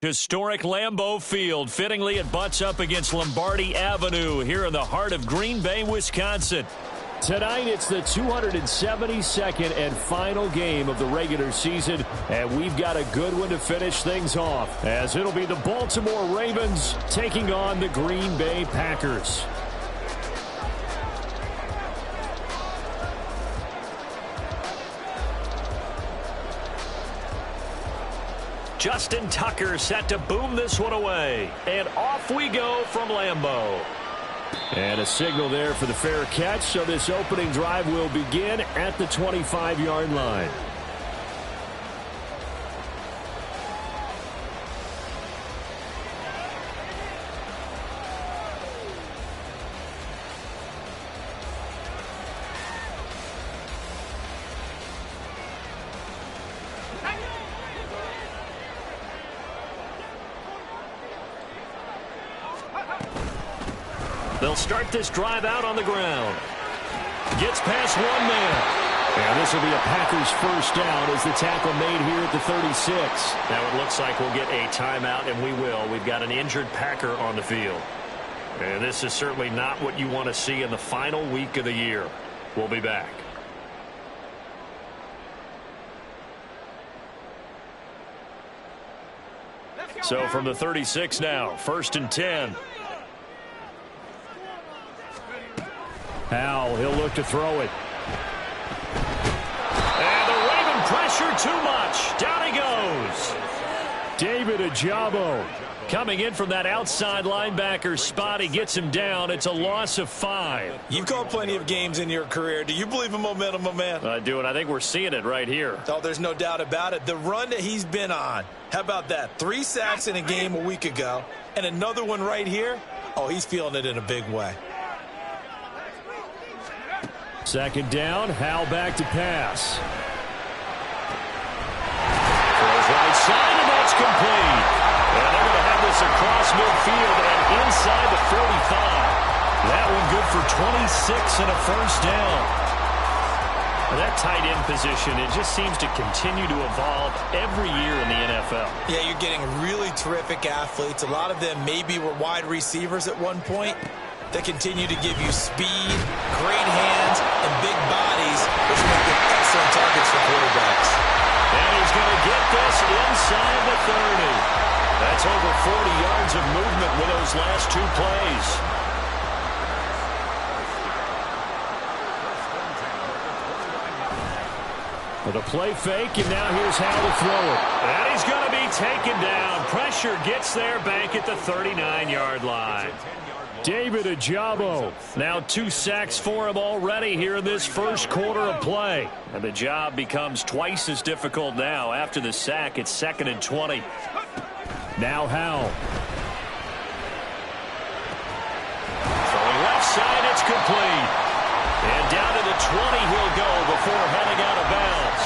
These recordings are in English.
Historic Lambeau Field. Fittingly, it butts up against Lombardi Avenue here in the heart of Green Bay, Wisconsin. Tonight, it's the 272nd and final game of the regular season, and we've got a good one to finish things off, as it'll be the Baltimore Ravens taking on the Green Bay Packers. Justin Tucker set to boom this one away. And off we go from Lambeau. And a signal there for the fair catch, so this opening drive will begin at the 25-yard line. They'll start this drive out on the ground. Gets past one man. And this will be a Packers first down as the tackle made here at the 36. Now it looks like we'll get a timeout, and we will. We've got an injured Packer on the field. And this is certainly not what you want to see in the final week of the year. We'll be back. So from the 36 now, 1st and 10. Howell, he'll look to throw it. And the Raven pressure too much. Down he goes. David Ojabo coming in from that outside linebacker spot. He gets him down. It's a loss of 5. You've called plenty of games in your career. Do you believe in momentum, my man? I do, and I think we're seeing it right here. Oh, there's no doubt about it. The run that he's been on. How about that? 3 sacks in a game a week ago, and another one right here. Oh, he's feeling it in a big way. Second down, Howell back to pass. Throws right side, and that's complete. And they're going to have this across midfield and inside the 45. That one good for 26 and a first down. That tight end position, it just seems to continue to evolve every year in the NFL. Yeah, you're getting really terrific athletes. A lot of them maybe were wide receivers at one point. They continue to give you speed, great hands, and big bodies, which make them excellent targets for quarterbacks. And he's going to get this inside the 30. That's over 40 yards of movement with those last 2 plays. For the play fake, and now here's how to throw it. And he's going to be taken down. Pressure gets there back at the 39-yard line. David Ojabo, now 2 sacks for him already here in this first quarter of play. And the job becomes twice as difficult now. After the sack, it's 2nd and 20. Now Howell. Throwing left side, it's complete. And down to the 20 he'll go before heading out of bounds.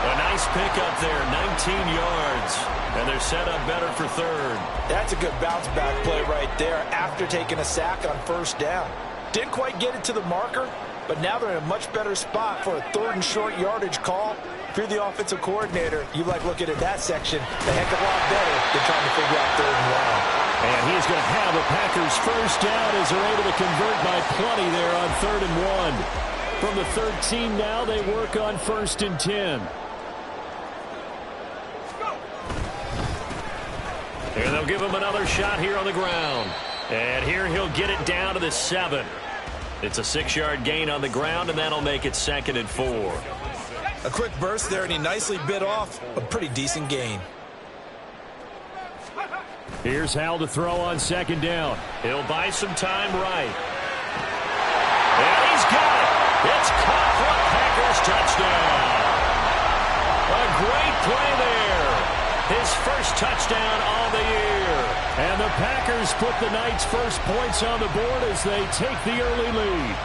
A nice pickup there, 19 yards. And they're set up better for 3rd. That's a good bounce-back play right there after taking a sack on 1st down. Didn't quite get it to the marker, but now they're in a much better spot for a 3rd and short yardage call. If you're the offensive coordinator, you like looking at that section a heck of a lot better than trying to figure out 3rd and long. And he's going to have a Packers first down as they're able to convert by plenty there on 3rd and 1. From the 13 now, they work on 1st and 10. And they'll give him another shot here on the ground. And here he'll get it down to the 7. It's a 6-yard gain on the ground, and that'll make it 2nd and 4. A quick burst there, and he nicely bit off a pretty decent gain. Here's Howell to throw on 2nd down. He'll buy some time right. And he's got it. It's caught for a Packers touchdown. A great play there. His first touchdown on the year. And the Packers put the night's first points on the board as they take the early lead.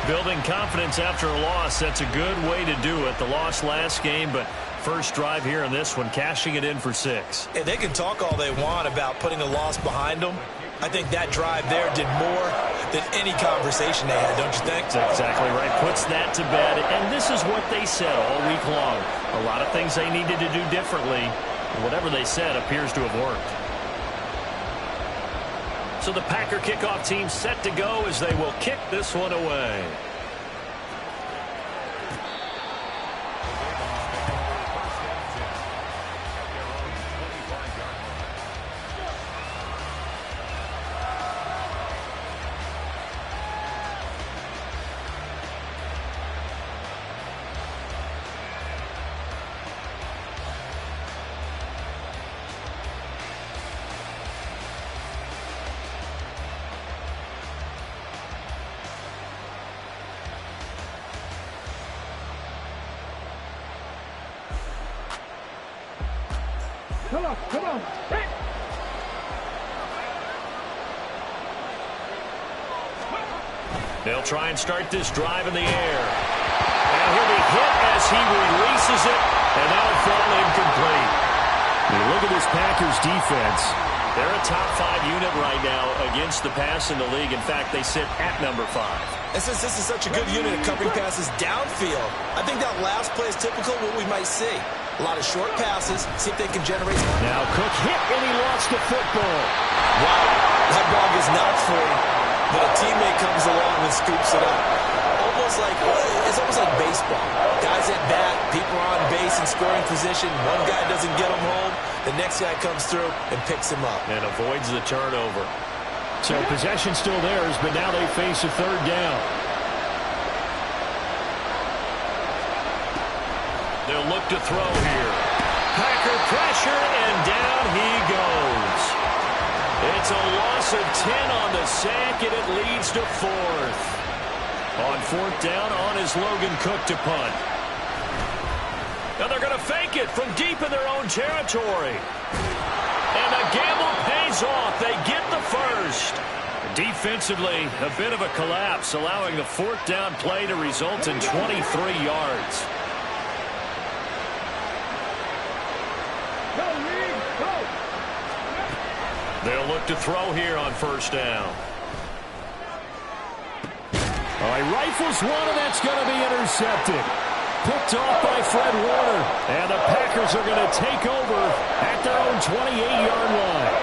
Building confidence after a loss, that's a good way to do it. The loss last game, but first drive here in this one, cashing it in for 6. And they can talk all they want about putting a loss behind them. I think that drive there did more than any conversation they had, don't you think? That's exactly right. Puts that to bed. And this is what they said all week long. A lot of things they needed to do differently. Whatever they said appears to have worked. So the Packer kickoff team set to go as they will kick this one away. Come on. Hey. They'll try and start this drive in the air. And he'll be hit as he releases it, and that'll fall incomplete. You look at this Packers defense. They're a top 5 unit right now against the pass in the league. In fact, they sit at number 5. And since this is such a good unit at covering passes downfield, I think that last play is typical of what we might see. A lot of short passes, see if they can generate. Now Cook hit, and he lost the football. Wow, that ball is not free, but a teammate comes along and scoops it up. It's almost like baseball. Guys at bat, people are on base in scoring position. One guy doesn't get him home, the next guy comes through and picks him up. And avoids the turnover. So possession still theirs, but now they face a third down. They'll look to throw here. Packer pressure, and down he goes. It's a loss of 10 on the sack, and it leads to 4th. On 4th down, on is Logan Cook to punt. Now they're going to fake it from deep in their own territory. And the gamble pays off. They get the first. Defensively, a bit of a collapse, allowing the 4th down play to result in 23 yards. They'll look to throw here on 1st down. All right, rifles one, and that's going to be intercepted. Picked off by Fred Warner. And the Packers are going to take over at their own 28-yard line.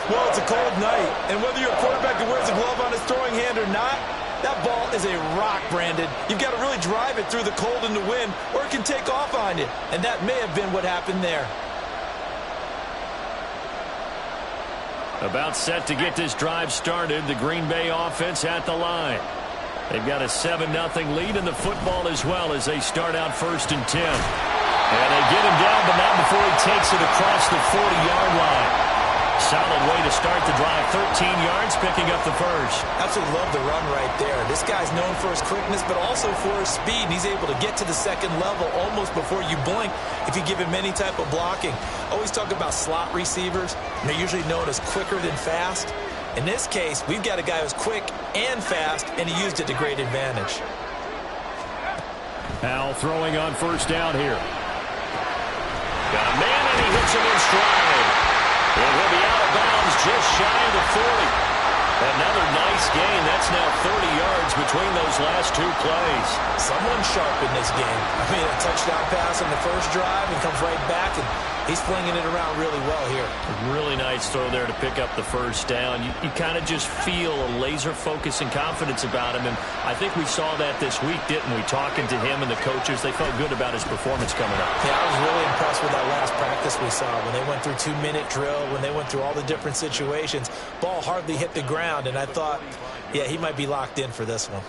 Well, it's a cold night, and whether you're a quarterback who wears a glove on his throwing hand or not, that ball is a rock, Brandon. You've got to really drive it through the cold and the wind, or it can take off on you. And that may have been what happened there. About set to get this drive started, the Green Bay offense at the line. They've got a 7-0 lead in the football as well as they start out 1st and 10. And they get him down, but not before he takes it across the 40-yard line. Solid way to start the drive. 13 yards, picking up the first. Absolutely love the run right there. This guy's known for his quickness, but also for his speed. And he's able to get to the 2nd level almost before you blink if you give him any type of blocking. Always talk about slot receivers. And they're usually known as quicker than fast. In this case, we've got a guy who's quick and fast, and he used it to great advantage. Al throwing on 1st down here. Got a man, and he hits him in stride. And he'll be out of bounds just shy of the 40. Another nice gain. That's now 30 yards between those last 2 plays. Someone sharp in this game. I mean, a touchdown pass on the first drive and comes right back, and he's flinging it around really well here. A really nice throw there to pick up the 1st down. You kind of just feel a laser focus and confidence about him, and I think we saw that this week, didn't we? Talking to him and the coaches, they felt good about his performance coming up. Yeah, I was really impressed with that last practice we saw when they went through 2-minute drill, when they went through all the different situations. Ball hardly hit the ground, and I thought, yeah, he might be locked in for this one.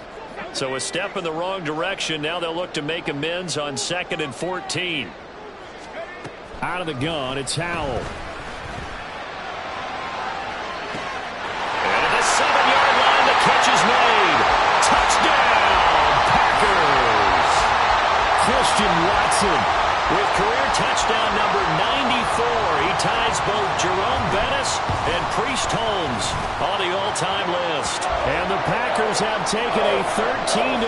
So a step in the wrong direction. Now they'll look to make amends on 2nd and 14. Out of the gun, it's Howell. And at the 7-yard line, the catch is made. Touchdown, Packers! Christian Watson with career touchdown number 94. He ties both Jerome Bettis and Priest Holmes on the all-time list. And the Packers have taken a 13-0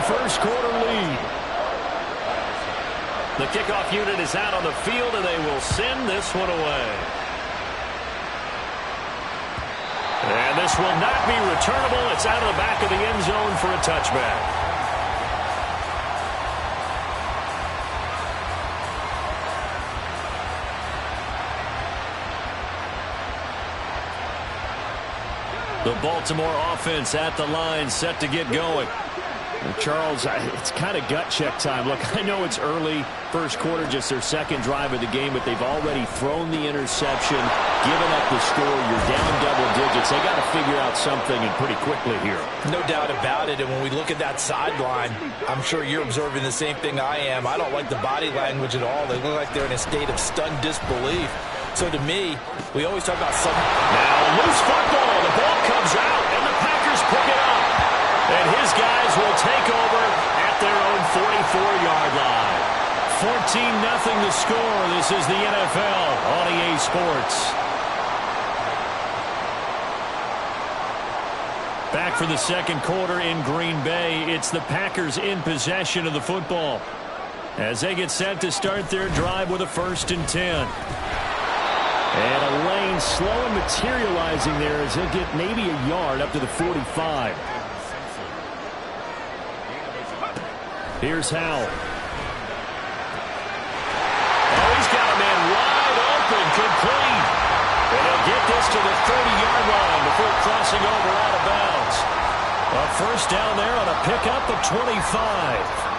first quarter lead. The kickoff unit is out on the field, and they will send this one away. And this will not be returnable. It's out of the back of the end zone for a touchback. The Baltimore offense at the line, set to get going. Charles, it's kind of gut check time. Look, I know it's early, first quarter, just their second drive of the game, but they've already thrown the interception, given up the score. You're down double digits. They got to figure out something, and pretty quickly here. No doubt about it, and when we look at that sideline, I'm sure you're observing the same thing I am. I don't like the body language at all. They look like they're in a state of stunned disbelief. So to me, we always talk about some... Now, loose football. The ball comes out, and the Packers pick it up. And his guys will take over at their own 44-yard line. 14-0 the score. This is the NFL on EA Sports. Back for the second quarter in Green Bay. It's the Packers in possession of the football as they get set to start their drive with a 1st and 10. And a lane slow and materializing there as they get maybe a yard up to the 45. Here's Howell. Oh, he's got a man wide open, complete. And he'll get this to the 30-yard line before crossing over out of bounds. A first down there on a pickup of 25.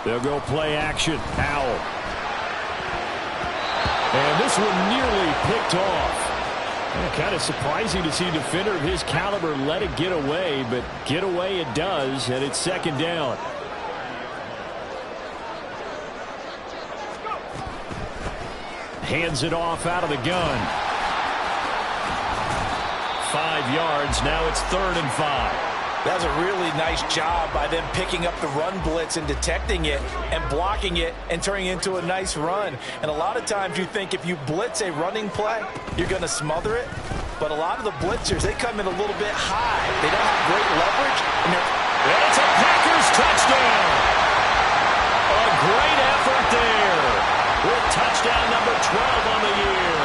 They'll go play action. Howell. And this one nearly picked off. Kind of surprising to see a defender of his caliber let it get away, but get away it does, and it's second down. Hands it off out of the gun. 5 yards. Now it's 3rd and 5. That was a really nice job by them picking up the run blitz and detecting it and blocking it and turning it into a nice run. And a lot of times you think if you blitz a running play, you're going to smother it. But a lot of the blitzers, they come in a little bit high. They don't have great leverage. And it's a Packers touchdown. A great effort there with touchdown number 12 on the year.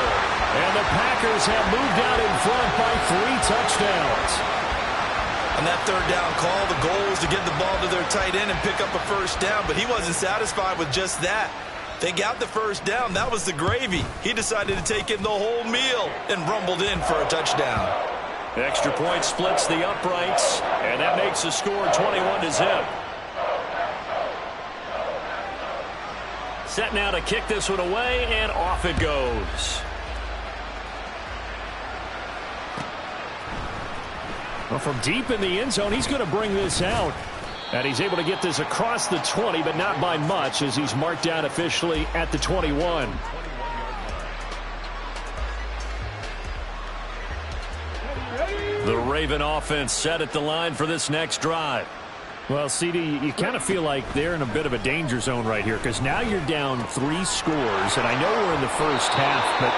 And the Packers have moved out in front by 3 touchdowns. On that 3rd down call, the goal was to get the ball to their tight end and pick up a first down, but he wasn't satisfied with just that. They got the first down. That was the gravy. He decided to take in the whole meal and rumbled in for a touchdown. Extra point splits the uprights, and that makes the score 21-0. Set now to kick this one away, and off it goes. Well, from deep in the end zone, he's going to bring this out. And he's able to get this across the 20, but not by much, as he's marked down officially at the 21. The Raven offense set at the line for this next drive. Well, CD, you kind of feel like they're in a bit of a danger zone right here, because now you're down 3 scores, and I know we're in the first half, but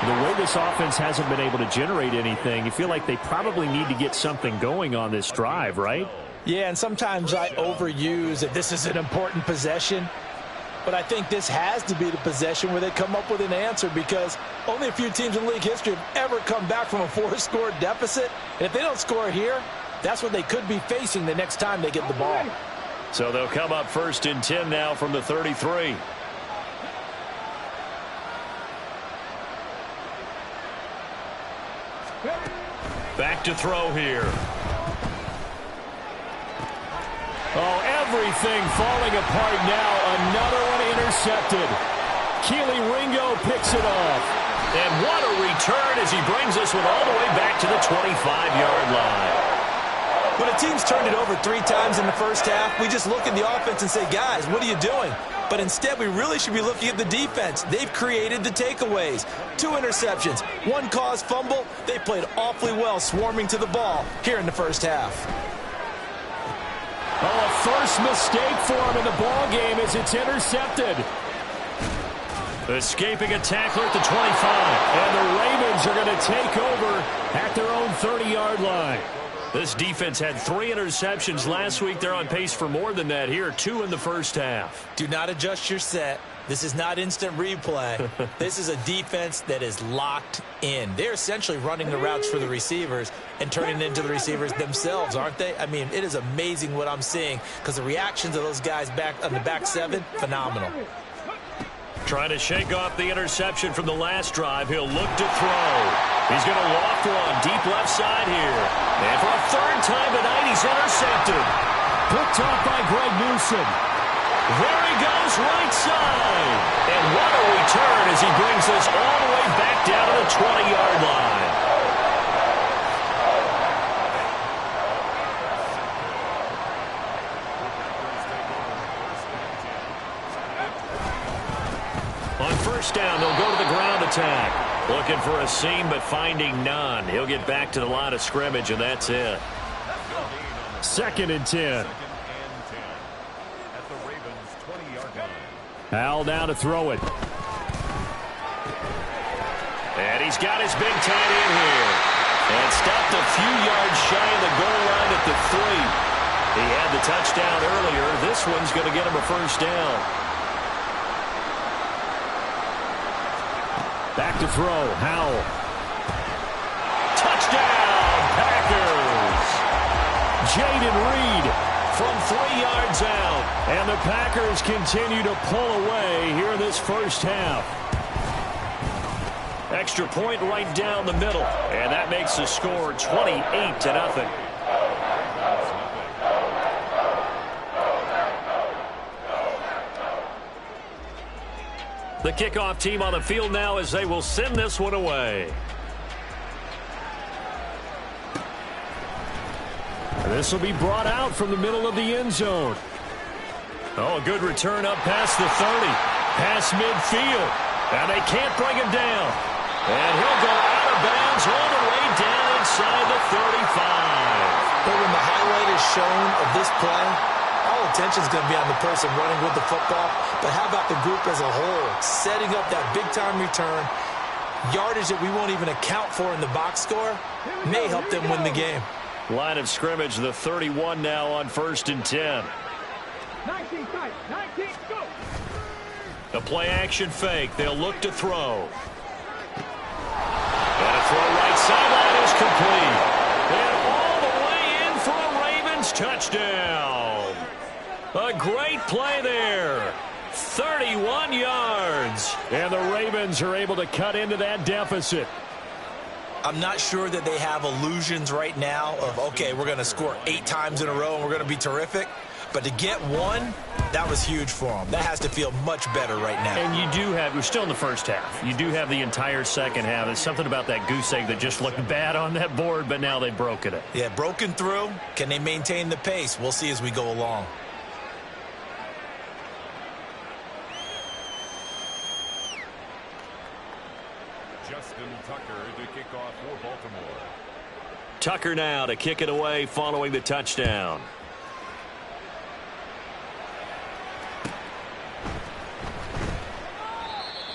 the way this offense hasn't been able to generate anything, you feel like they probably need to get something going on this drive, right? Yeah, and sometimes I overuse that this is an important possession. But I think this has to be the possession where they come up with an answer, because only a few teams in league history have ever come back from a 4-score deficit. And if they don't score here, that's what they could be facing the next time they get the ball. So they'll come up 1st and 10 now from the 33. Back to throw here. Oh, everything falling apart now. Another one intercepted. Keely Ringo picks it off. And what a return as he brings this one all the way back to the 25-yard line. When a team's turned it over 3 times in the first half, we just look at the offense and say, guys, what are you doing? But instead, we really should be looking at the defense. They've created the takeaways. 2 interceptions, 1 caused fumble. They played awfully well swarming to the ball here in the first half. Oh, a first mistake for him in the ball game as it's intercepted. Escaping a tackler at the 25. And the Ravens are going to take over at their own 30-yard line. This defense had 3 interceptions last week. They're on pace for more than that here. 2 in the first half. Do not adjust your set. This is not instant replay. This is a defense that is locked in. They're essentially running the routes for the receivers and turning it into the receivers themselves, aren't they? I mean, it is amazing what I'm seeing, because the reactions of those guys back on the back 7, phenomenal. Trying to shake off the interception from the last drive. He'll look to throw. He's going to loft one deep left side here. And for a third time tonight, he's intercepted. Picked off by Greg Newsom. There he goes, right side. And what a return as he brings this all the way back down to the 20-yard line. On first down, they'll go to the ground attack. Looking for a seam, but finding none. He'll get back to the line of scrimmage, and that's it. 2nd and 10. Hal now to throw it. And he's got his big tight end here. And stopped a few yards shy of the goal line at the 3. He had the touchdown earlier. This one's going to get him a first down. Back to throw. Howell. Touchdown, Packers. Jaden Reed from 3 yards out. And the Packers continue to pull away here in this first half. Extra point right down the middle. And that makes the score 28-0. The kickoff team on the field now as they will send this one away. This will be brought out from the middle of the end zone. Oh, a good return up past the 30. Past midfield. And they can't bring him down. And he'll go out of bounds all the way down inside the 35. But when the highlight is shown of this play, all attention is going to be on the person running with the football. But how about the group as a whole? Setting up that big-time return, yardage that we won't even account for in the box score, may help them win the game. Line of scrimmage, the 31 now on 1st and 10. 19 tight, 19, go! A play-action fake. They'll look to throw. And a throw right sideline is complete. And all the way in for a Ravens touchdown. A great play there. 31 yards. And the Ravens are able to cut into that deficit. I'm not sure that they have illusions right now of, okay, we're going to score 8 times in a row and we're going to be terrific. But to get one, that was huge for them. That has to feel much better right now. And you do have, we're still in the first half. You do have the entire second half. There's something about that goose egg that just looked bad on that board, but now they've broken it. Yeah, broken through. Can they maintain the pace? We'll see as we go along. Justin Tucker to kick off for Baltimore. Tucker now to kick it away following the touchdown.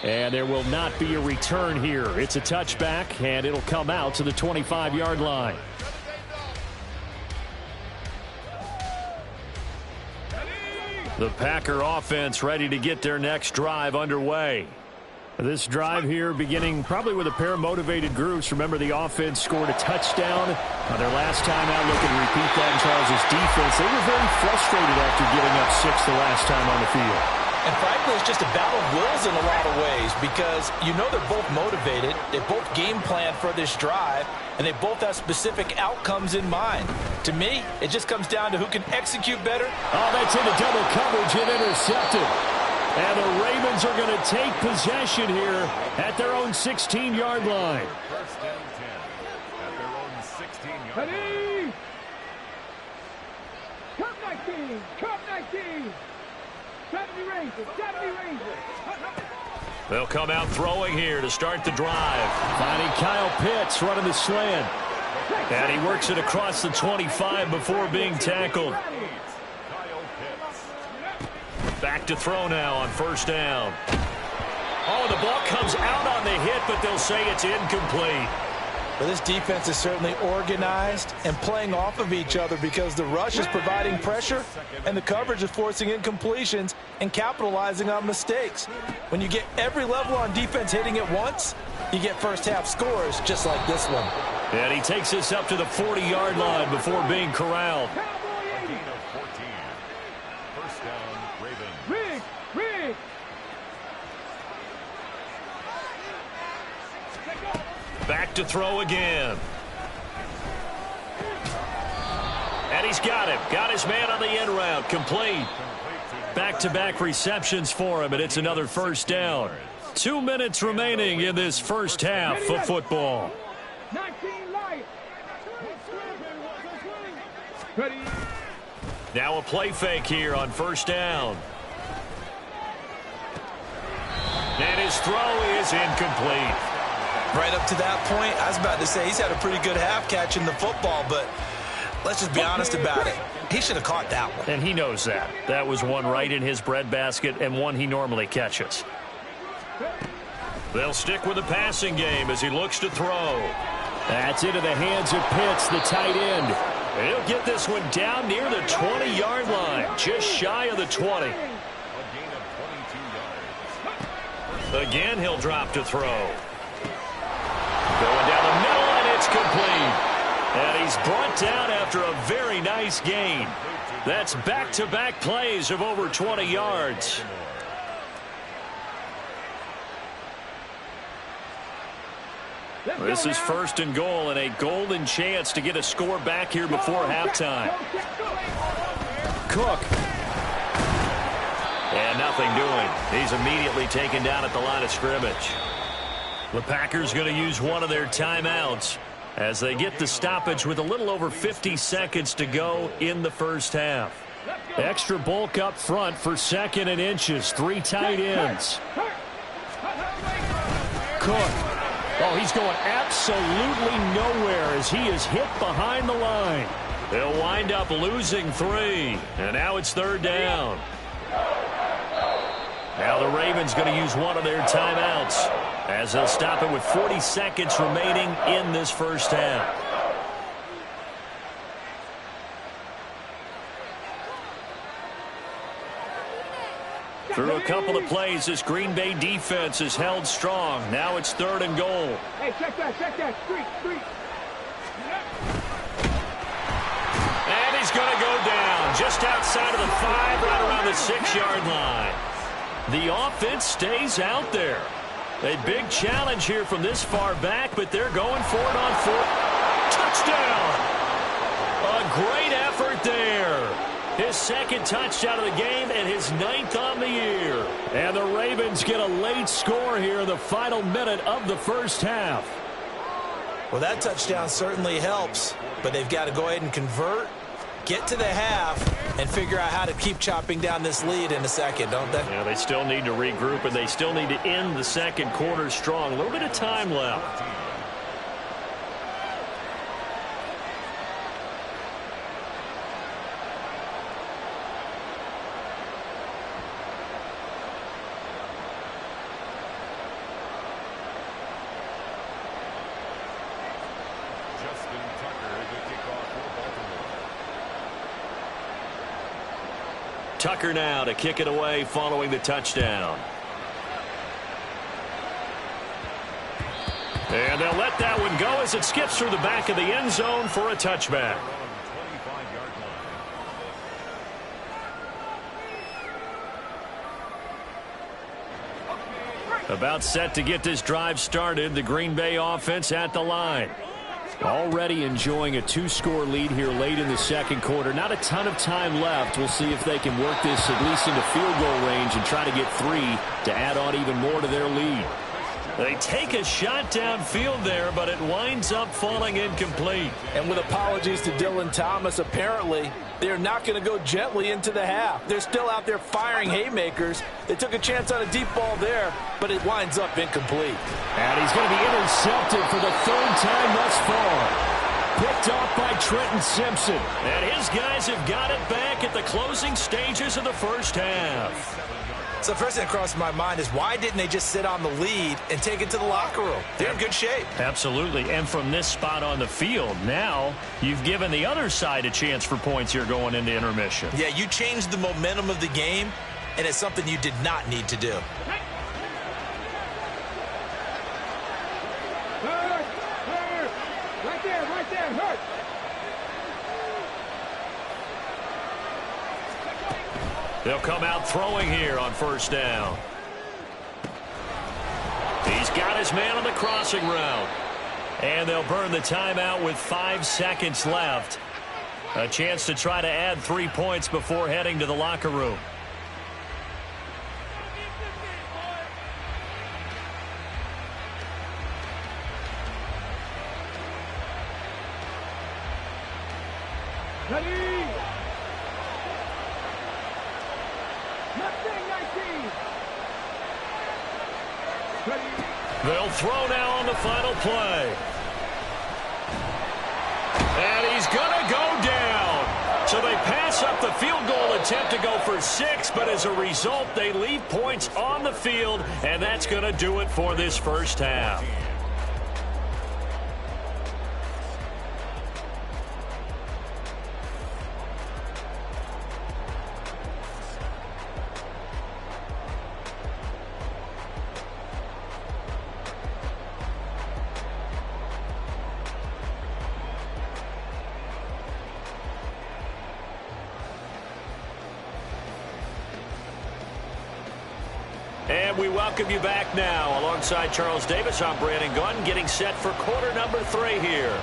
And there will not be a return here. It's a touchback, and it'll come out to the 25-yard line. The Packer offense ready to get their next drive underway. This drive here beginning probably with a pair of motivated groups. Remember, the offense scored a touchdown their last time out. Looking to repeat that in Charles' defense. They were very frustrated after giving up 6 the last time on the field. And frankly, it's just a battle of wills in a lot of ways because you know they're both motivated. They both game plan for this drive, and they both have specific outcomes in mind. To me, it just comes down to who can execute better. Oh, that's into double coverage and intercepted. And the Ravens are going to take possession here at their own 16-yard line. First and 10 at their own 16-yard line. Ready? Cup 19, Cup 19. 70 Rangers, 70 Rangers. They'll come out throwing here to start the drive. Finding Kyle Pitts running the slant. And he works it across the 25 before being tackled. Back to throw now on first down. Oh, the ball comes out on the hit, but they'll say it's incomplete. Well, this defense is certainly organized and playing off of each other because the rush is providing pressure and the coverage is forcing incompletions and capitalizing on mistakes. When you get every level on defense hitting at once, you get first half scores just like this one. And he takes this up to the 40-yard line before being corralled. Gain of 14. First down, Ravens. Rig, rig. Back to throw again. And he's got him. Got his man on the end route. Complete. Back-to-back receptions for him, and it's another first down. 2 minutes remaining in this first half of football. 19 light. Now a play fake here on first down. And his throw is incomplete. Right up to that point, I was about to say he's had a pretty good half catching the football, but let's just be honest about it. He should have caught that one. And he knows that. That was one right in his breadbasket and one he normally catches. They'll stick with the passing game as he looks to throw. That's into the hands of Pitts, the tight end. He'll get this one down near the 20-yard line, just shy of the 20. Again, he'll drop to throw. Going down the middle, and it's complete. And he's brought down after a very nice gain. That's back-to-back plays of over 20 yards. This is first and goal and a golden chance to get a score back here before halftime. Cook. And nothing doing. He's immediately taken down at the line of scrimmage. The Packers going to use one of their timeouts as they get the stoppage with a little over 50 seconds to go in the first half. Extra bulk up front for second and inches. 3 tight ends. Cook. Oh, he's going absolutely nowhere as he is hit behind the line. They'll wind up losing 3. And now it's third down. Now the Ravens going to use one of their timeouts as they'll stop it with 40 seconds remaining in this first half. Through a couple of plays, this Green Bay defense is held strong. Now it's third and goal. Hey, check that, street. And he's going to go down just outside of the 5, right around the 6-yard line. The offense stays out there. A big challenge here from this far back, but they're going for it on 4th. Touchdown! A great effort there. His second touchdown of the game and his 9th on the year. And the Ravens get a late score here in the final minute of the first half. Well, that touchdown certainly helps, but they've got to go ahead and convert, get to the half, and figure out how to keep chopping down this lead in a second, don't they? Yeah, they still need to regroup, and they still need to end the second quarter strong. A little bit of time left. Tucker now to kick it away following the touchdown. And they'll let that one go as it skips through the back of the end zone for a touchback. About set to get this drive started. The Green Bay offense at the line. Already enjoying a 2-score lead here late in the second quarter. Not a ton of time left. We'll see if they can work this at least into field goal range and try to get 3 to add on even more to their lead. They take a shot downfield there, but it winds up falling incomplete. And with apologies to Dylan Thomas, apparently they're not going to go gently into the half. They're still out there firing haymakers. They took a chance on a deep ball there, but it winds up incomplete. And he's going to be intercepted for the 3rd time thus far. Picked off by Trenton Simpson. And his guys have got it back at the closing stages of the first half. So the first thing that crossed my mind is why didn't they just sit on the lead and take it to the locker room? They're in good shape. Absolutely. And from this spot on the field, now you've given the other side a chance for points here going into intermission. Yeah, you changed the momentum of the game, and it's something you did not need to do. Hurt. Right there, hurt. They'll come out throwing here on first down. He's got his man on the crossing route. And they'll burn the timeout with 5 seconds left. A chance to try to add 3 points before heading to the locker room. Ready? Mustang 19. Ready? They'll throw now on the final play. And he's going to go down. So they pass up the field goal attempt to go for 6, but as a result, they leave points on the field, and that's going to do it for this first half. And we welcome you back now. Alongside Charles Davis, I'm Brandon Gunn, getting set for quarter number 3 here.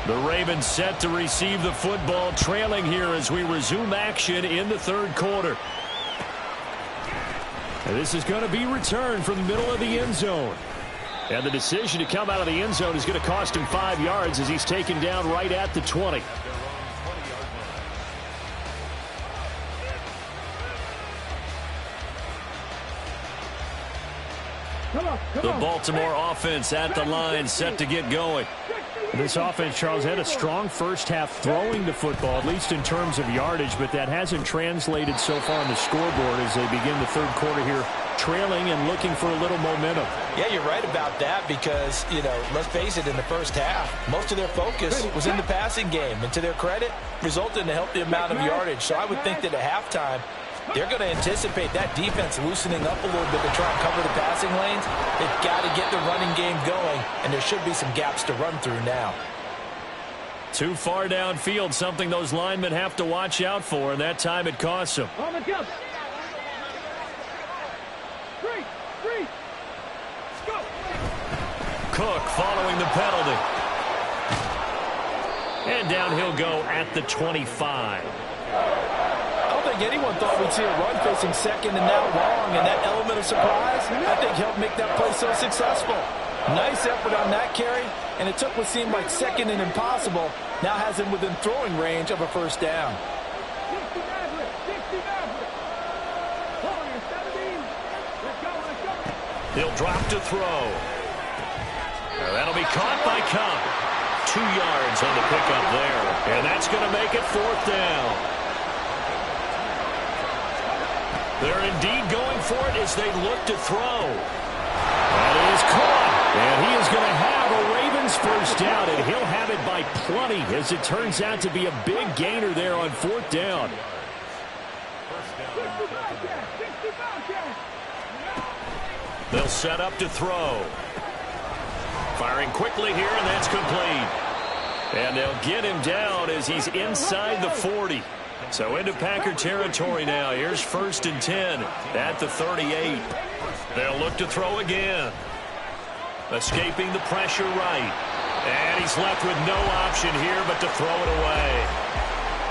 The Ravens set to receive the football, trailing here as we resume action in the third quarter. And this is going to be returned from the middle of the end zone. And the decision to come out of the end zone is going to cost him 5 yards as he's taken down right at the 20. The Baltimore offense at the line, set to get going. This offense, Charles, had a strong first half throwing the football, at least in terms of yardage, but that hasn't translated so far on the scoreboard as they begin the third quarter here, trailing and looking for a little momentum. Yeah, you're right about that because, let's face it, in the first half, most of their focus was in the passing game. And to their credit, resulted in a healthy amount of yardage. So I would think that at halftime, they're going to anticipate that defense loosening up a little bit to try and cover the passing lanes. They've got to get the running game going, and there should be some gaps to run through now. Too far downfield, something those linemen have to watch out for, and that time it costs them. On the jump. 3, 3. Go. Cook following the penalty. And down he'll go at the 25. I don't think anyone thought we'd see a run facing second and now long, and that element of surprise, I think, helped make that play so successful. Nice effort on that carry, and it took what seemed like second and impossible, now has him within throwing range of a first down. 60 Maverick, 60 Maverick. 17. Let's go, let's go. He'll drop to throw. Now that'll be caught by Cup. 2 yards on the pickup there, and that's going to make it 4th down. They're indeed going for it as they look to throw. That is caught. And he is going to have a Ravens first down, and he'll have it by plenty as it turns out to be a big gainer there on 4th down. They'll set up to throw. Firing quickly here, and that's complete. And they'll get him down as he's inside the 40. So into Packer territory now. Here's 1st and 10 at the 38. They'll look to throw again. Escaping the pressure right. And he's left with no option here but to throw it away.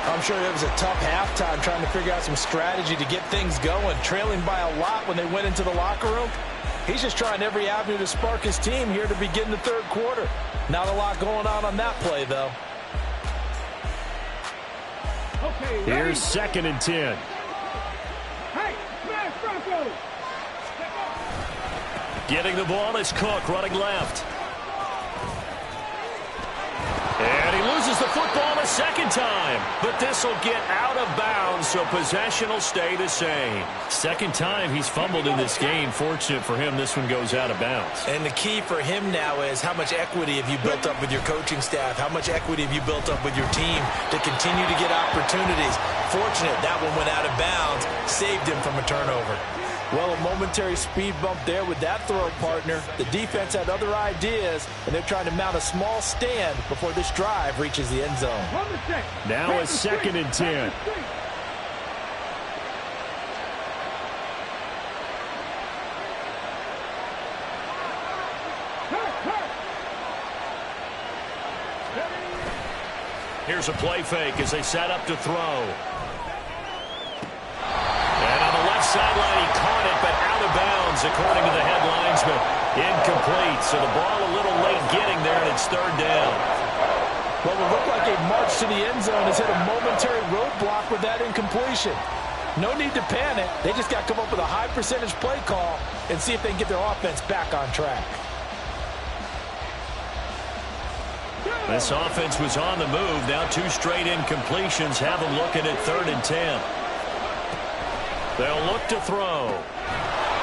I'm sure it was a tough halftime trying to figure out some strategy to get things going. Trailing by a lot when they went into the locker room. He's just trying every avenue to spark his team here to begin the third quarter. Not a lot going on that play, though. Okay, here's 2nd and 10. Hey, smash Bronco. Getting the ball is Cook running left. And he loses the football the second time. But this will get out of bounds, so possession will stay the same. Second time he's fumbled in this game. Fortunate for him, this one goes out of bounds. And the key for him now is how much equity have you built up with your coaching staff? How much equity have you built up with your team to continue to get opportunities? Fortunate that one went out of bounds, saved him from a turnover. Well, a momentary speed bump there with that throw partner. The defense had other ideas, and they're trying to mount a small stand before this drive reaches the end zone. Now a 2nd and 10. Here's a play fake as they set up to throw. And on the left sideline, he caught it, but out of bounds, according to the head linesman. Incomplete, so the ball a little late getting there, and it's third down. Well, it looked like a march to the end zone has hit a momentary roadblock with that incompletion. No need to panic. They just got to come up with a high percentage play call and see if they can get their offense back on track. This offense was on the move. Now 2 straight incompletions have them looking at 3rd and 10. They'll look to throw.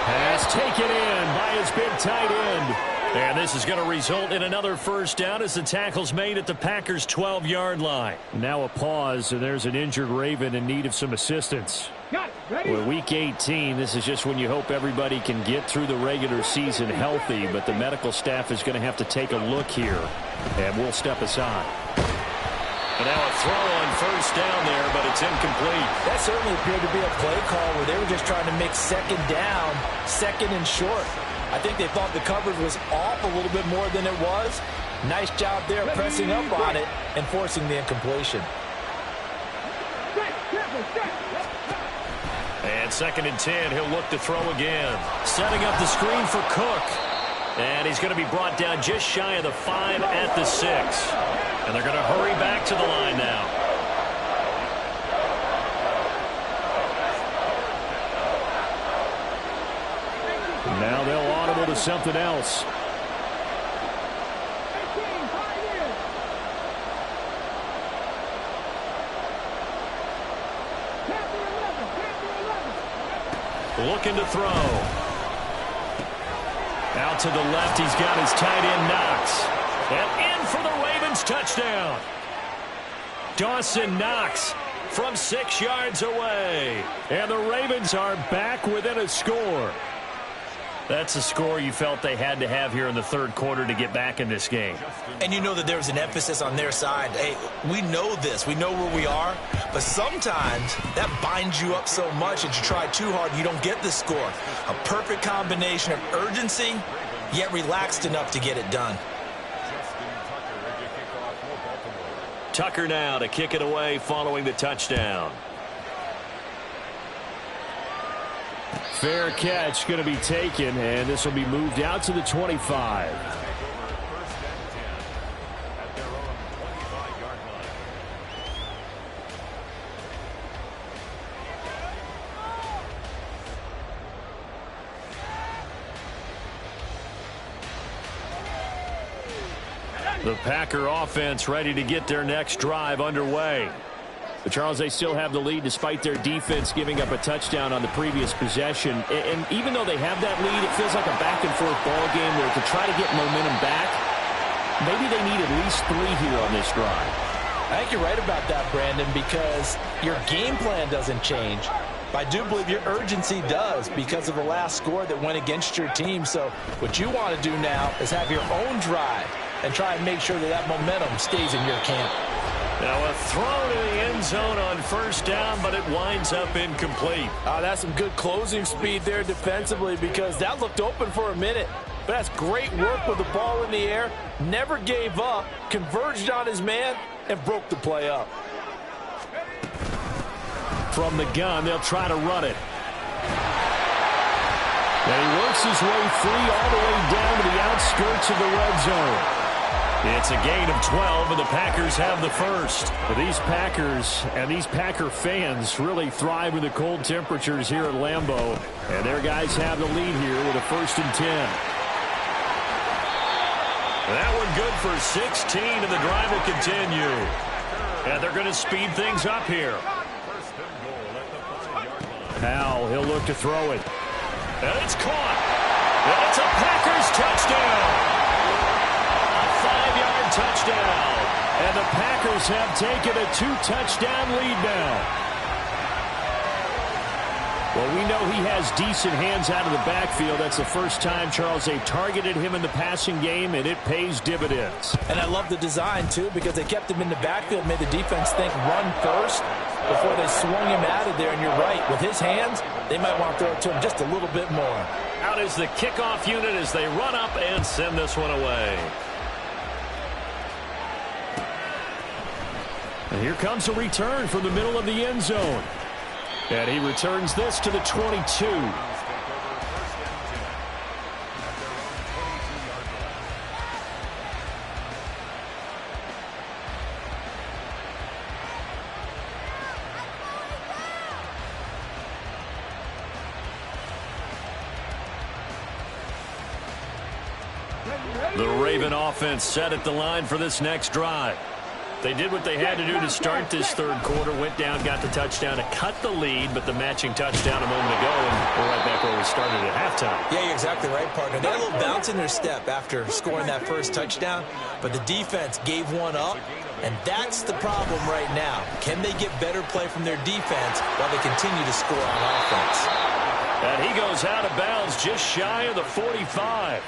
Pass taken in by his big tight end. And this is going to result in another first down as the tackle's made at the Packers' 12-yard line. Now a pause, and there's an injured Raven in need of some assistance. Well, week 18, this is just when you hope everybody can get through the regular season healthy, but the medical staff is going to have to take a look here, and we'll step aside. And now a throw on first down there, but it's incomplete. That certainly appeared to be a play call where they were just trying to make second down, second and short. I think they thought the coverage was off a little bit more than it was. Nice job there pressing up on it and forcing the incompletion. And 2nd and 10, he'll look to throw again. Setting up the screen for Cook. And he's going to be brought down just shy of the 5 at the 6. And they're going to hurry back to the line now. Now they'll audible to something else. Looking to throw. Out to the left, he's got his tight end Knox. And in for the Ravens touchdown. Dawson Knox from 6 yards away. And the Ravens are back within a score. That's a score you felt they had to have here in the 3rd quarter to get back in this game. And you know that there was an emphasis on their side. Hey, we know this. We know where we are. But sometimes that binds you up so much that you try too hard, you don't get the score. A perfect combination of urgency, yet relaxed enough to get it done. Tucker now to kick it away following the touchdown. Fair catch going to be taken, and this will be moved out to the 25. The Packer offense ready to get their next drive underway. But Charles, they still have the lead despite their defense giving up a touchdown on the previous possession. And even though they have that lead, it feels like a back-and-forth ball game where to try to get momentum back, maybe they need at least 3 here on this drive. I think you're right about that, Brandon, because your game plan doesn't change. But I do believe your urgency does because of the last score that went against your team. So what you want to do now is have your own drive and try and make sure that that momentum stays in your camp. Now a throw to the end zone on first down, but it winds up incomplete. That's some good closing speed there defensively because that looked open for a minute. But that's great work with the ball in the air. Never gave up, converged on his man, and broke the play up. From the gun, they'll try to run it. And he works his way free all the way down to the outskirts of the red zone. It's a gain of 12, and the Packers have the first. But these Packers and these Packer fans really thrive in the cold temperatures here at Lambeau. And their guys have the lead here with a 1st and 10. That one good for 16, and the drive will continue. And they're going to speed things up here. Powell, he'll look to throw it. And it's caught. And it's a Packers touchdown. Touchdown. And the Packers have taken a 2-touchdown lead now. Well, we know he has decent hands out of the backfield. That's the first time, Charles, they've targeted him in the passing game, and it pays dividends. And I love the design, too, because they kept him in the backfield, made the defense think run first before they swung him out of there. And you're right, with his hands, they might want to throw it to him just a little bit more. Out is the kickoff unit as they run up and send this one away. And here comes a return from the middle of the end zone. And he returns this to the 22. The Raven offense set at the line for this next drive. They did what they had to do to start this third quarter, went down, got the touchdown to cut the lead, but the matching touchdown a moment ago, and we're right back where we started at halftime. Yeah, you're exactly right, partner. They had a little bounce in their step after scoring that first touchdown, but the defense gave one up, and that's the problem right now. Can they get better play from their defense while they continue to score on offense? And he goes out of bounds just shy of the 45.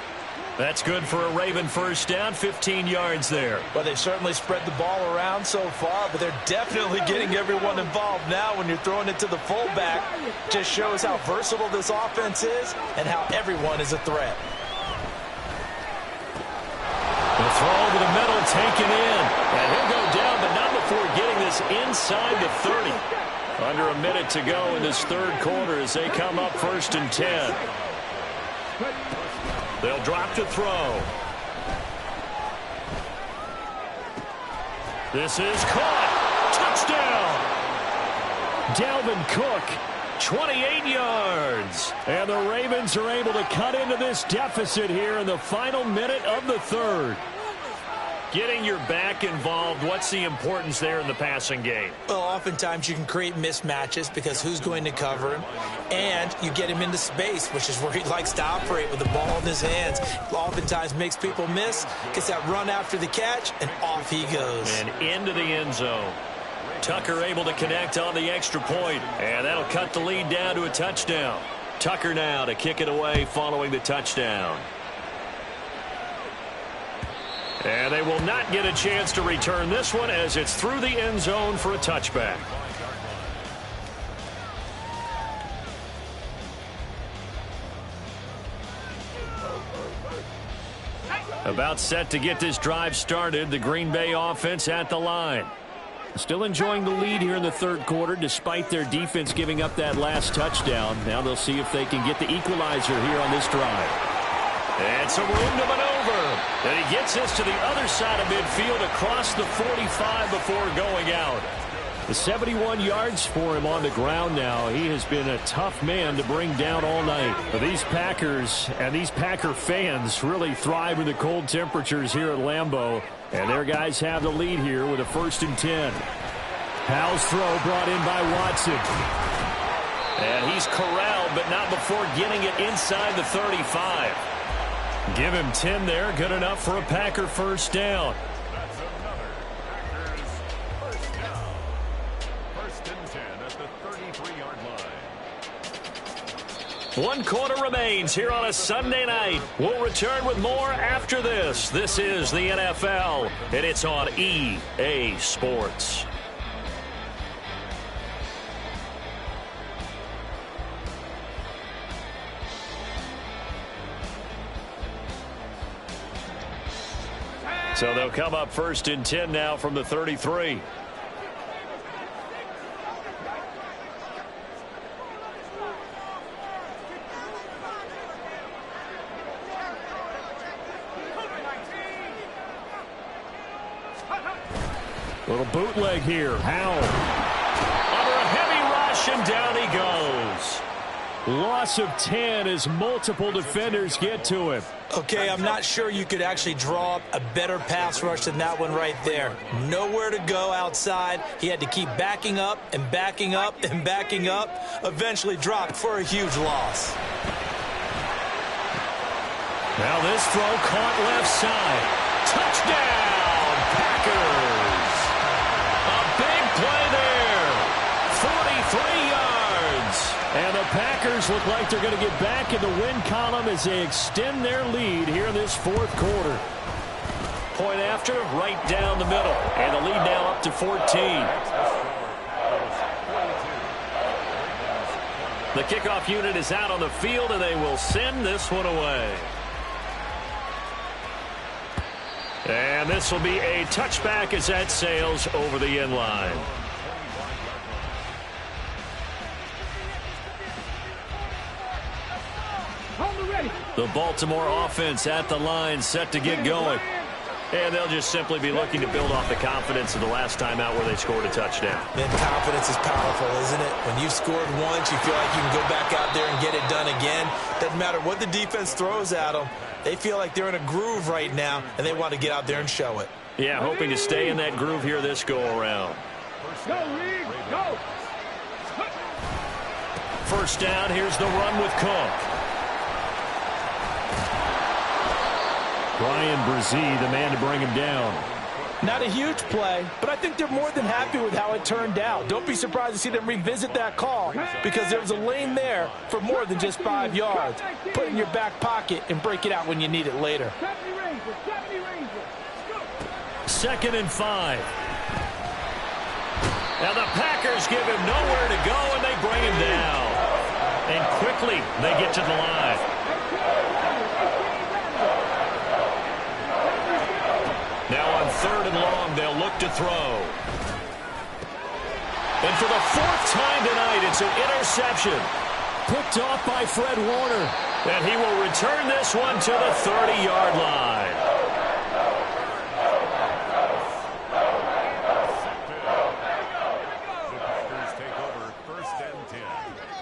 That's good for a Raven first down, 15 yards there. Well, they certainly spread the ball around so far, but they're definitely getting everyone involved now when you're throwing it to the fullback. Just shows how versatile this offense is and how everyone is a threat. The throw over the middle taken in. And he'll go down, but not before getting this inside the 30. Under a minute to go in this third quarter as they come up 1st and 10. They'll drop to throw. This is caught. Touchdown. Dalvin Cook, 28 yards. And the Ravens are able to cut into this deficit here in the final minute of the third. Getting your back involved, what's the importance there in the passing game? Well, oftentimes you can create mismatches because who's going to cover him, and you get him into space, which is where he likes to operate with the ball in his hands. Oftentimes makes people miss, gets that run after the catch, and off he goes. And into the end zone. Tucker able to connect on the extra point, and that'll cut the lead down to a touchdown. Tucker now to kick it away following the touchdown. And they will not get a chance to return this one as it's through the end zone for a touchback. About set to get this drive started, the Green Bay offense at the line. Still enjoying the lead here in the third quarter despite their defense giving up that last touchdown. Now they'll see if they can get the equalizer here on this drive. And some room to maneuver. And he gets this to the other side of midfield across the 45 before going out. The 71 yards for him on the ground now. He has been a tough man to bring down all night. But these Packers and these Packer fans really thrive in the cold temperatures here at Lambeau. And their guys have the lead here with a 1st and 10. Powell's throw brought in by Watson. And he's corralled, but not before getting it inside the 35. Give him 10 there. Good enough for a Packer first down. That's another Packers first down. 1st and 10 at the 33-yard line. 1 quarter remains here on a Sunday night. We'll return with more after this. This is the NFL, and it's on EA Sports. So they'll come up 1st and 10 now from the 33. Little bootleg here. Howell. Under a heavy rush, and down he goes. Loss of 10 as multiple defenders get to him. Okay, I'm not sure you could actually draw up a better pass rush than that one right there. Nowhere to go outside. He had to keep backing up and backing up and backing up. Eventually dropped for a huge loss. Now this throw caught left side. Touchdown, Packers. A big play there. 43 yards. And the Packers look like they're going to get back in the win column as they extend their lead here in this 4th quarter. Point after, right down the middle. And the lead now up to 14. The kickoff unit is out on the field, and they will send this one away. And this will be a touchback as that sails over the end line. The Baltimore offense at the line, set to get going. And they'll just simply be looking to build off the confidence of the last time out where they scored a touchdown. Man, confidence is powerful, isn't it? When you've scored once, you feel like you can go back out there and get it done again. Doesn't matter what the defense throws at them. They feel like they're in a groove right now, and they want to get out there and show it. Yeah, hoping to stay in that groove here this go-around. Go, Reed, go. First down, here's the run with Cook. Brian Brzee, the man to bring him down. Not a huge play, but I think they're more than happy with how it turned out. Don't be surprised to see them revisit that call because there was a lane there for more than just 5 yards. Put it in your back pocket and break it out when you need it later. 70 Rangers. Go. 2nd and 5. Now the Packers give him nowhere to go, and they bring him down. And quickly, they get to the line. Now on 3rd and long, they'll look to throw. And for the 4th time tonight, it's an interception. Picked off by Fred Warner. And he will return this one to the 30-yard line. The Packers take over 1st and 10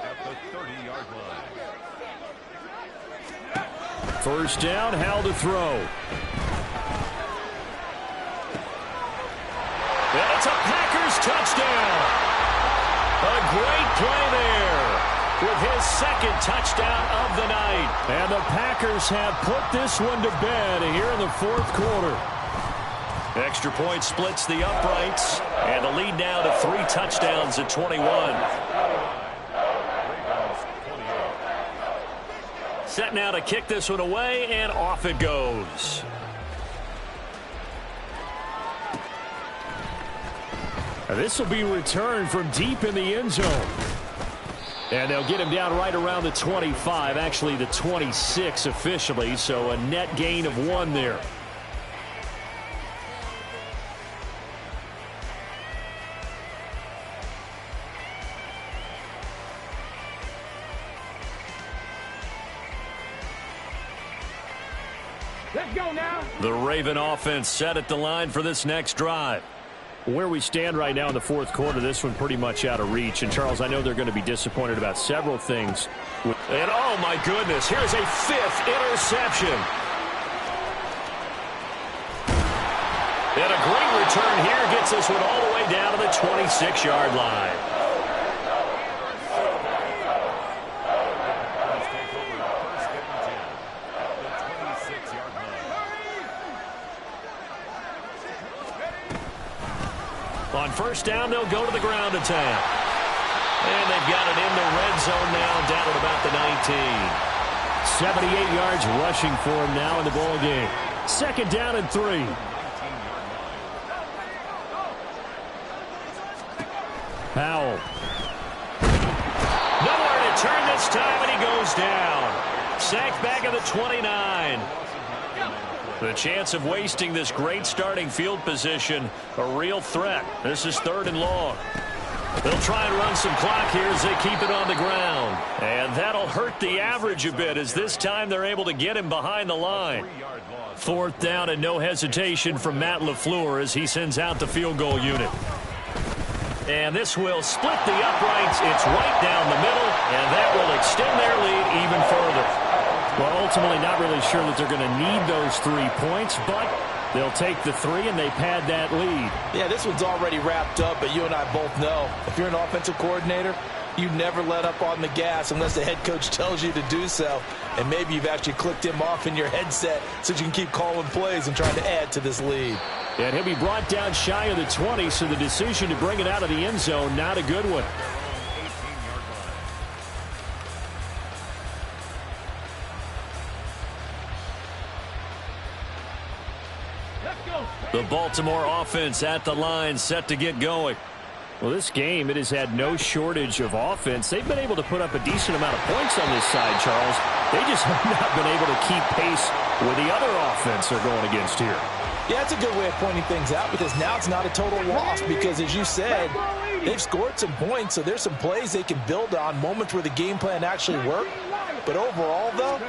at the 30-yard line. First down, Hal to throw. And it's a Packers touchdown. A great play there with his 2nd touchdown of the night. And the Packers have put this one to bed here in the 4th quarter. Extra point splits the uprights. And the lead now to 3 touchdowns at 21. Set now to kick this one away, and off it goes. This will be returned from deep in the end zone. And they'll get him down right around the 25, actually the 26 officially, so a net gain of 1 there. Let's go now. The Raven offense set at the line for this next drive. Where we stand right now in the 4th quarter, this one pretty much out of reach. And, Charles, I know they're going to be disappointed about several things. And, oh, my goodness, here's a 5th interception. And a great return here gets this one all the way down to the 26-yard line. On first down, they'll go to the ground attack. And they've got it in the red zone now, down at about the 19. 78 yards rushing for him now in the ball game. 2nd down and 3. Powell. Nowhere to turn this time, and he goes down. Sacked back at the 29. The chance of wasting this great starting field position, a real threat. This is 3rd and long. They'll try and run some clock here as they keep it on the ground. And that'll hurt the average a bit as this time they're able to get him behind the line. 4th down and no hesitation from Matt LaFleur as he sends out the field goal unit. And this will split the uprights. It's right down the middle, and that will extend their lead even further. Well, ultimately not really sure that they're going to need those 3 points, but they'll take the 3 and they pad that lead. Yeah, this one's already wrapped up, but you and I both know if you're an offensive coordinator, you never let up on the gas unless the head coach tells you to do so. And maybe you've actually clicked him off in your headset so you can keep calling plays and trying to add to this lead. And he'll be brought down shy of the 20, so the decision to bring it out of the end zone, not a good one. The Baltimore offense at the line, set to get going. Well, this game, it has had no shortage of offense. They've been able to put up a decent amount of points on this side, Charles. They just have not been able to keep pace with the other offense they're going against here. Yeah, that's a good way of pointing things out because now it's not a total loss because, as you said, they've scored some points, so there's some plays they can build on, moments where the game plan actually worked. But overall, though,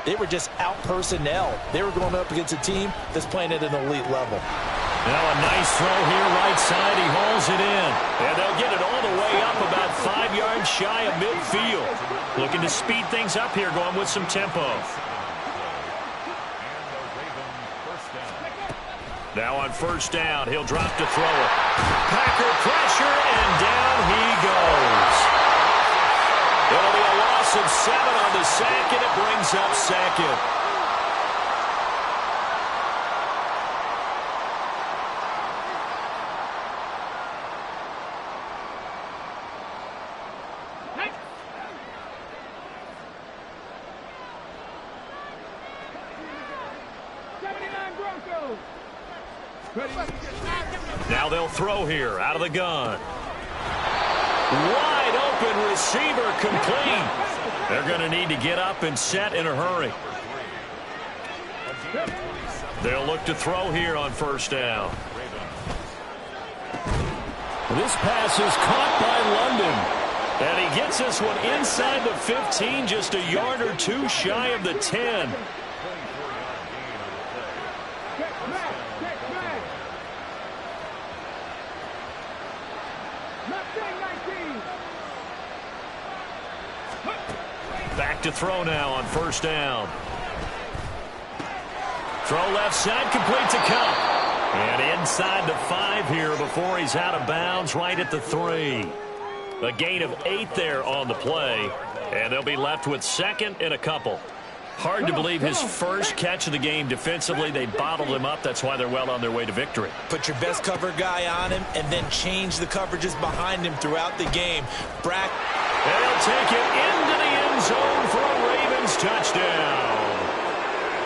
they were just out-personnel. They were going up against a team that's playing at an elite level. Now a nice throw here right side. He hauls it in. And they'll get it all the way up about 5 yards shy of midfield. Looking to speed things up here, going with some tempo. Now on first down, he'll drop to throw it. Packer pressure, and down he goes. It'll be a loss of 7 on the sack, and it brings up second. Now they'll throw here out of the gun. Wide open receiver complete. They're going to need to get up and set in a hurry. They'll look to throw here on first down. This pass is caught by London. And he gets this one inside the 15, just a yard or two shy of the 10. Back to throw now on first down. Throw left side, complete to Cup. And inside the 5 here before he's out of bounds, right at the 3. A gain of 8 there on the play. And they'll be left with second and a couple. Hard to believe his first catch of the game defensively. They bottled him up. That's why they're well on their way to victory. Put your best cover guy on him and then change the coverages behind him throughout the game. They'll take it into the end zone for a Ravens touchdown.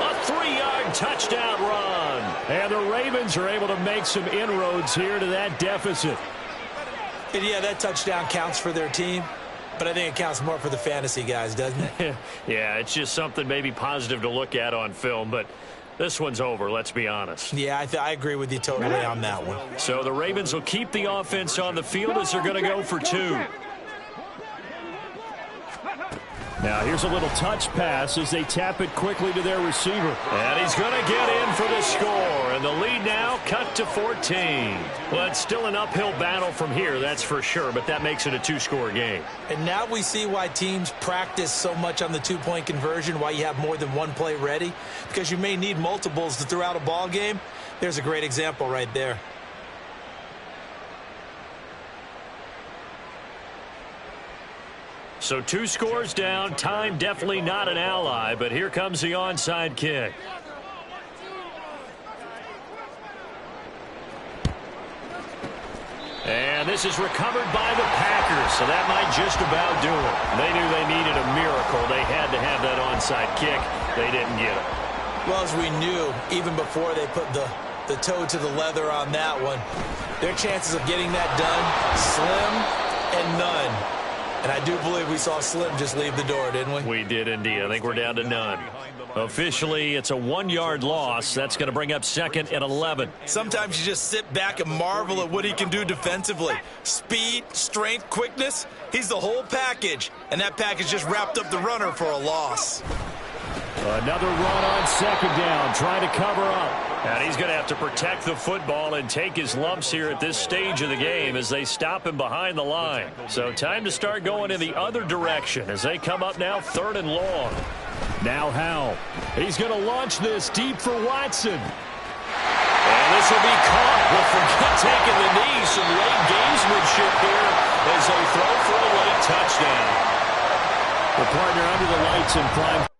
A 3-yard touchdown run. And the Ravens are able to make some inroads here to that deficit. And yeah, that touchdown counts for their team, but I think it counts more for the fantasy guys, doesn't it? Yeah, it's just something maybe positive to look at on film, but this one's over, let's be honest. Yeah, I agree with you totally on that one. So the Ravens will keep the offense on the field as they're going to go for 2. Now here's a little touch pass as they tap it quickly to their receiver. And he's going to get in for the score. And the lead now cut to 14. Well, it's still an uphill battle from here, that's for sure, but that makes it a 2-score game. And now we see why teams practice so much on the 2-point conversion, why you have more than one play ready, because you may need multiples to throw out a ball game. There's a great example right there. So 2 scores down, time definitely not an ally, but here comes the onside kick. And this is recovered by the Packers, so that might just about do it. They knew they needed a miracle. They had to have that onside kick. They didn't get it. Well, as we knew, even before they put the toe to the leather on that one, their chances of getting that done, slim and none. And I do believe we saw Slim just leave the door, didn't we? We did indeed. I think we're down to none. Officially, it's a 1-yard loss. That's going to bring up second and 11. Sometimes you just sit back and marvel at what he can do defensively. Speed, strength, quickness. He's the whole package. And that package just wrapped up the runner for a loss. Another run on second down, trying to cover up. And he's going to have to protect the football and take his lumps here at this stage of the game as they stop him behind the line. So time to start going in the other direction as they come up now 3rd and long. Now Howell. He's going to launch this deep for Watson. And this will be caught. But forget taking the knee. Some late gamesmanship here as they throw for a late touchdown. The partner under the lights in prime.